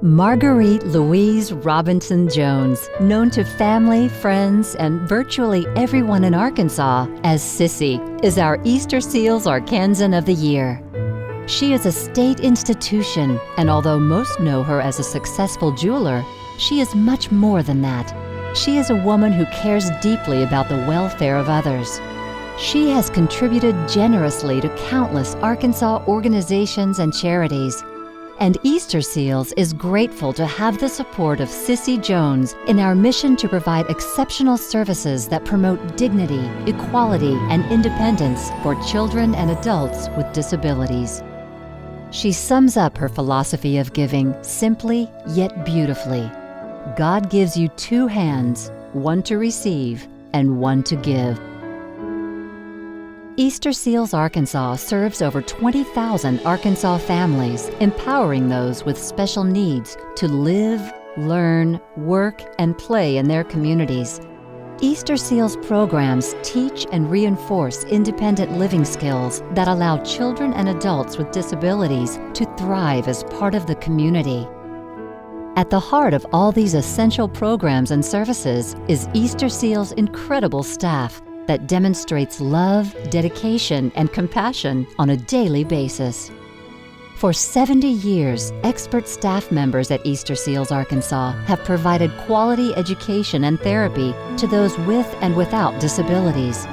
Marguerite Louise Robinson Jones, known to family, friends, and virtually everyone in Arkansas as Sissy, is our Easter Seals Arkansan of the Year. She is a state institution, and although most know her as a successful jeweler, she is much more than that. She is a woman who cares deeply about the welfare of others. She has contributed generously to countless Arkansas organizations and charities. And Easter Seals is grateful to have the support of Sissy Jones in our mission to provide exceptional services that promote dignity, equality, and independence for children and adults with disabilities. She sums up her philosophy of giving simply yet beautifully. God gives you two hands, one to receive and one to give. Easter Seals Arkansas serves over 20,000 Arkansas families, empowering those with special needs to live, learn, work, and play in their communities. Easter Seals programs teach and reinforce independent living skills that allow children and adults with disabilities to thrive as part of the community. At the heart of all these essential programs and services is Easter Seals' incredible staff that demonstrates love, dedication, and compassion on a daily basis. For 70 years, expert staff members at Easter Seals Arkansas have provided quality education and therapy to those with and without disabilities.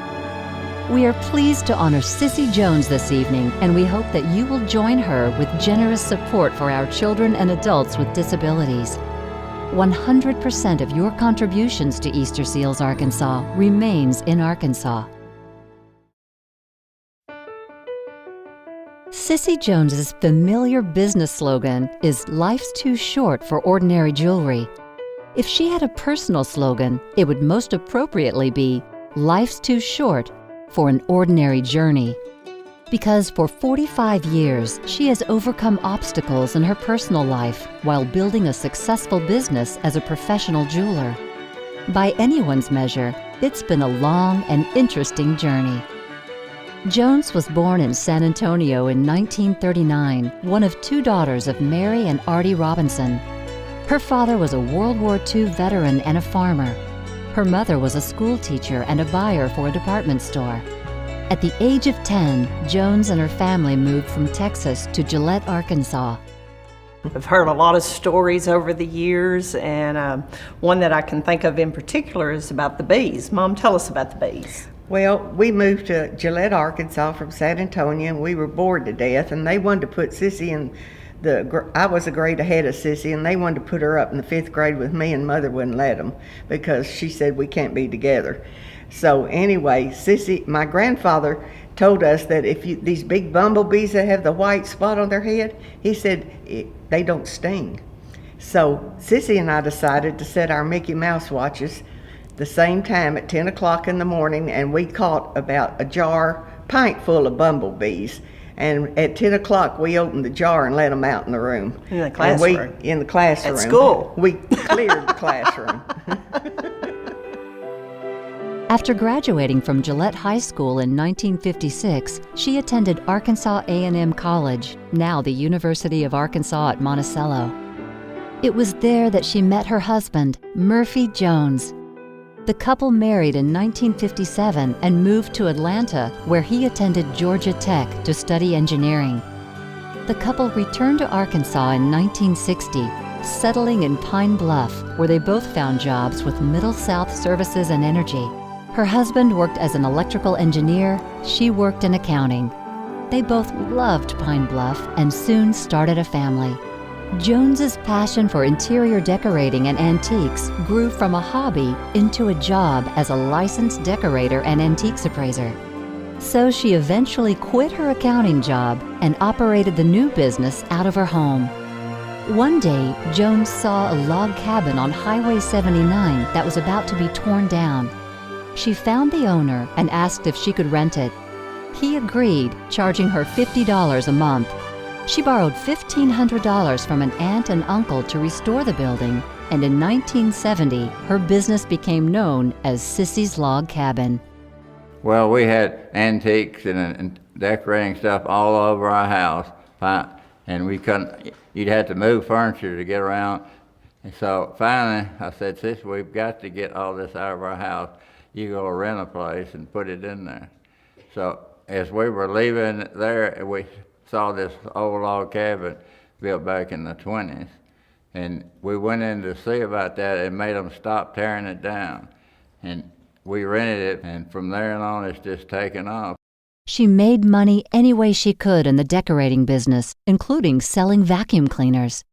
We are pleased to honor Sissy Jones this evening, and we hope that you will join her with generous support for our children and adults with disabilities. 100% of your contributions to Easter Seals Arkansas remains in Arkansas. Sissy Jones's familiar business slogan is "Life's too short for ordinary jewelry." If she had a personal slogan, it would most appropriately be "Life's too short for an ordinary journey." Because for 45 years, she has overcome obstacles in her personal life while building a successful business as a professional jeweler. By anyone's measure, it's been a long and interesting journey. Jones was born in San Antonio in 1939, one of two daughters of Mary and Artie Robinson. Her father was a World War II veteran and a farmer. Her mother was a school teacher and a buyer for a department store. At the age of 10, Jones and her family moved from Texas to Gillette, Arkansas. I've heard a lot of stories over the years, and one that I can think of in particular is about the bees. Mom, tell us about the bees. Well, we moved to Gillette, Arkansas from San Antonio, and we were bored to death, and they wanted to put Sissy in I was a grade ahead of Sissy, and they wanted to put her up in the 5th grade with me, and Mother wouldn't let them because she said we can't be together. So anyway, Sissy, my grandfather told us that if these big bumblebees that have the white spot on their head, he said they don't sting. So Sissy and I decided to set our Mickey Mouse watches the same time at 10 o'clock in the morning, and we caught about a pint full of bumblebees. And at 10 o'clock, we opened the jar and let them out in the room. In the classroom? In the classroom. At school? We cleared the classroom. After graduating from Gillette High School in 1956, she attended Arkansas A&M College, now the University of Arkansas at Monticello. It was there that she met her husband, Murphy Jones. The couple married in 1957 and moved to Atlanta, where he attended Georgia Tech to study engineering. The couple returned to Arkansas in 1960, settling in Pine Bluff, where they both found jobs with Middle South Services and Energy. Her husband worked as an electrical engineer, she worked in accounting. They both loved Pine Bluff and soon started a family. Jones's passion for interior decorating and antiques grew from a hobby into a job as a licensed decorator and antiques appraiser. So she eventually quit her accounting job and operated the new business out of her home. One day, Jones saw a log cabin on Highway 79 that was about to be torn down. She found the owner and asked if she could rent it. He agreed, charging her $50 a month. She borrowed $1,500 from an aunt and uncle to restore the building, and in 1970, her business became known as Sissy's Log Cabin. Well, we had antiques and decorating stuff all over our house. and we couldn't, you'd have to move furniture to get around. And so finally, I said, Sissy, we've got to get all this out of our house. You go rent a place and put it in there. So as we were leaving there, we saw this old log cabin built back in the 20s. And we went in to see about that and made them stop tearing it down. And we rented it, and from there on, it's just taken off. She made money any way she could in the decorating business, including selling vacuum cleaners.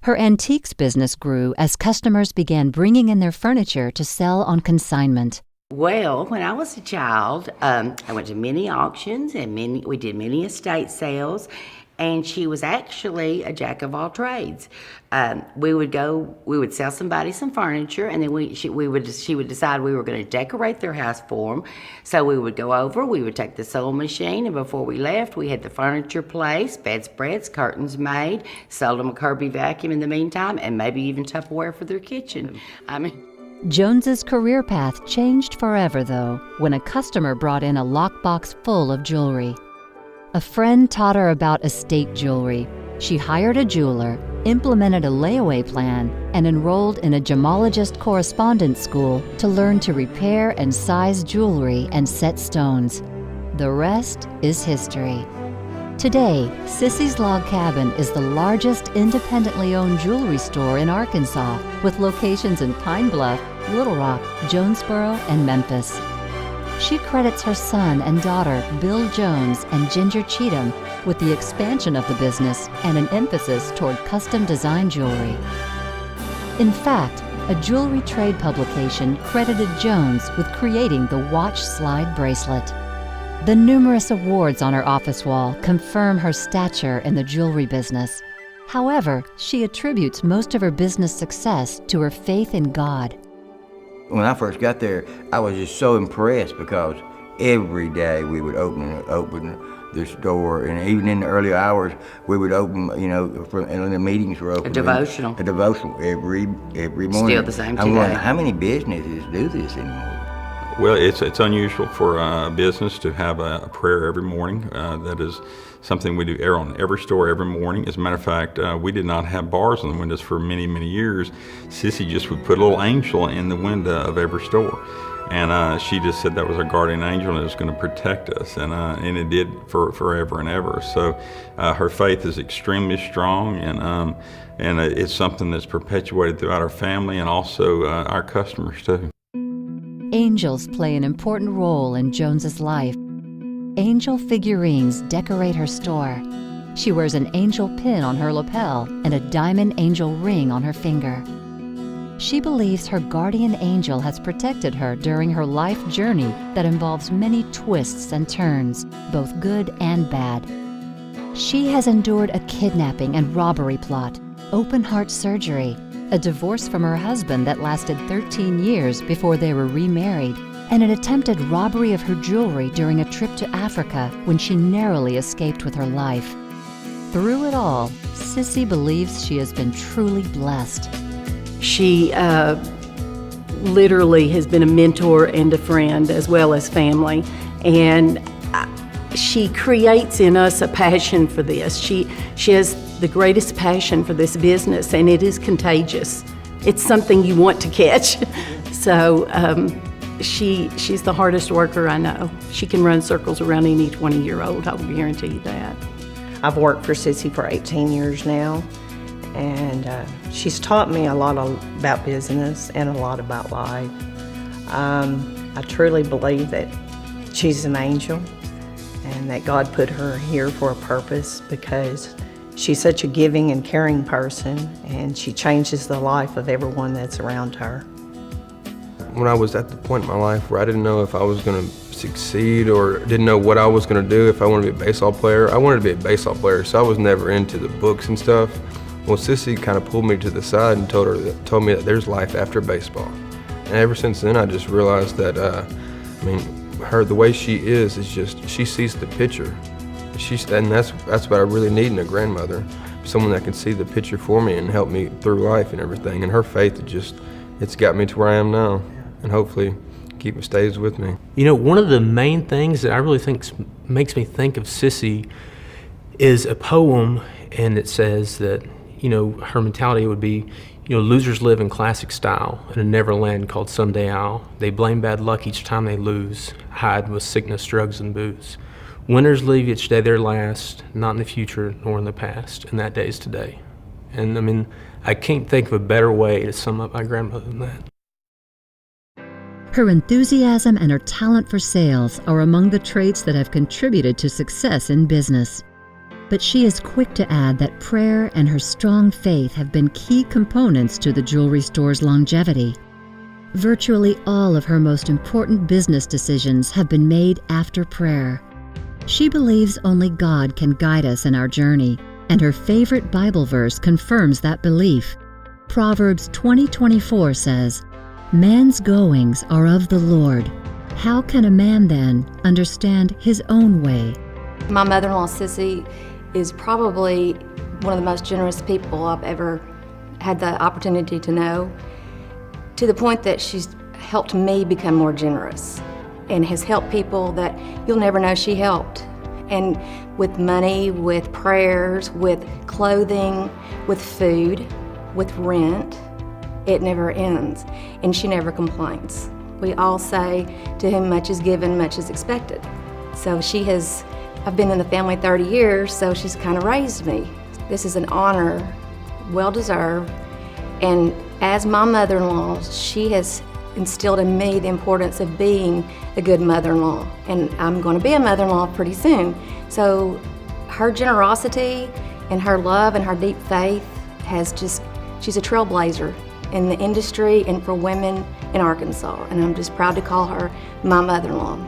Her antiques business grew as customers began bringing in their furniture to sell on consignment. Well, when I was a child, I went to many auctions and we did many estate sales, and she was actually a jack of all trades. We would sell somebody some furniture, and then she would decide we were going to decorate their house for them. So we would go over, we would take the sewing machine, and before we left, we had the furniture placed, bedspreads, curtains made, sold them a Kirby vacuum in the meantime, and maybe even Tupperware for their kitchen. Jones's career path changed forever, though, when a customer brought in a lockbox full of jewelry. A friend taught her about estate jewelry. She hired a jeweler, implemented a layaway plan, and enrolled in a gemologist correspondence school to learn to repair and size jewelry and set stones. The rest is history. Today, Sissy's Log Cabin is the largest independently owned jewelry store in Arkansas, with locations in Pine Bluff, Little Rock, Jonesboro, and Memphis. She credits her son and daughter, Bill Jones and Ginger Cheatham, with the expansion of the business and an emphasis toward custom design jewelry. In fact, a jewelry trade publication credited Jones with creating the watch slide bracelet. The numerous awards on her office wall confirm her stature in the jewelry business. However, she attributes most of her business success to her faith in God. When I first got there, I was just so impressed because every day we would open this door, and even in the early hours, we would open, and the meetings were open. A devotional every morning. Still the same today. I'm wondering, how many businesses do this anymore? Well, it's unusual for a business to have a prayer every morning. That is something we do on every store every morning. As a matter of fact, we did not have bars on the windows for many, many years. Sissy just would put a little angel in the window of every store. And she just said that was our guardian angel and it was going to protect us. And it did for forever and ever. So her faith is extremely strong, and it's something that's perpetuated throughout our family and also our customers too. Angels play an important role in Jones's life. Angel figurines decorate her store. She wears an angel pin on her lapel and a diamond angel ring on her finger. She believes her guardian angel has protected her during her life journey that involves many twists and turns, both good and bad. She has endured a kidnapping and robbery plot, open heart surgery, a divorce from her husband that lasted 13 years before they were remarried, and an attempted robbery of her jewelry during a trip to Africa when she narrowly escaped with her life. Through it all, Sissy believes she has been truly blessed. She literally has been a mentor and a friend as well as family, and she creates in us a passion for this. She has the greatest passion for this business, and it is contagious. It's something you want to catch. So she's the hardest worker I know. She can run circles around any 20-year-old, I will guarantee you that. I've worked for Sissy for 18 years now, and she's taught me a lot about business and a lot about life. I truly believe that she's an angel and that God put her here for a purpose, because she's such a giving and caring person, and she changes the life of everyone that's around her. When I was at the point in my life where I didn't know if I was going to succeed or didn't know what I was going to do, if I wanted to be a baseball player, I wanted to be a baseball player, so I was never into the books and stuff. Well, Sissy kind of pulled me to the side and told me that there's life after baseball. And ever since then, I just realized that, the way she is just, she sees the picture. And that's what I really need in a grandmother, someone that can see the picture for me and help me through life and everything. And her faith, it's got me to where I am now, and hopefully stays with me. One of the main things that I really think makes me think of Sissy is a poem, and it says that, her mentality would be, losers live in classic style in a neverland called Someday I'll. They blame bad luck each time they lose, hide with sickness, drugs, and booze. Winners leave each day their last, not in the future nor in the past, and that day is today. And I can't think of a better way to sum up my grandmother than that. Her enthusiasm and her talent for sales are among the traits that have contributed to success in business. But she is quick to add that prayer and her strong faith have been key components to the jewelry store's longevity. Virtually all of her most important business decisions have been made after prayer. She believes only God can guide us in our journey, and her favorite Bible verse confirms that belief. Proverbs 20:24 says, "Man's goings are of the Lord. How can a man then understand his own way?" My mother-in-law, Sissy, is probably one of the most generous people I've ever had the opportunity to know, to the point that she's helped me become more generous and has helped people that you'll never know she helped. And with money, with prayers, with clothing, with food, with rent, it never ends. And she never complains. We all say, to whom much is given, much is expected. So I've been in the family 30 years, so she's kind of raised me. This is an honor, well-deserved, and as my mother-in-law, she has instilled in me the importance of being a good mother-in-law, and I'm going to be a mother-in-law pretty soon. So her generosity and her love and her deep faith she's a trailblazer in the industry and for women in Arkansas, and I'm just proud to call her my mother-in-law.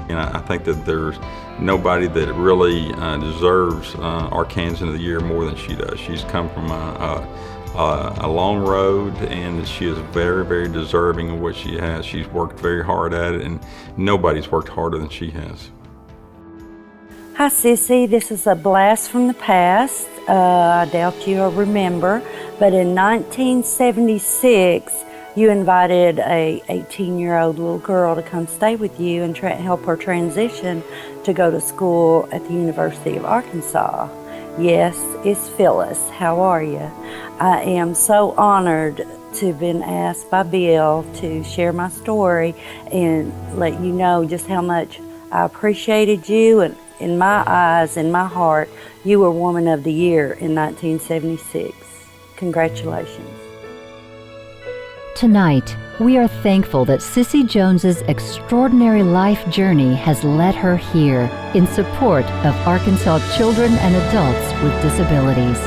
And I think that there's nobody that really deserves Arkansan of the Year more than she does. She's come from a long road, and she is very, very deserving of what she has. She's worked very hard at it, and nobody's worked harder than she has. Hi, Sissy. This is a blast from the past. I doubt you'll remember, but in 1976, you invited a 18-year-old little girl to come stay with you and help her transition to go to school at the University of Arkansas. Yes, it's Phyllis. How are you? I am so honored to have been asked by Bill to share my story and let you know just how much I appreciated you, and in my eyes, in my heart, you were Woman of the Year in 1976. Congratulations. Tonight, we are thankful that Sissy Jones's extraordinary life journey has led her here in support of Arkansas children and adults with disabilities.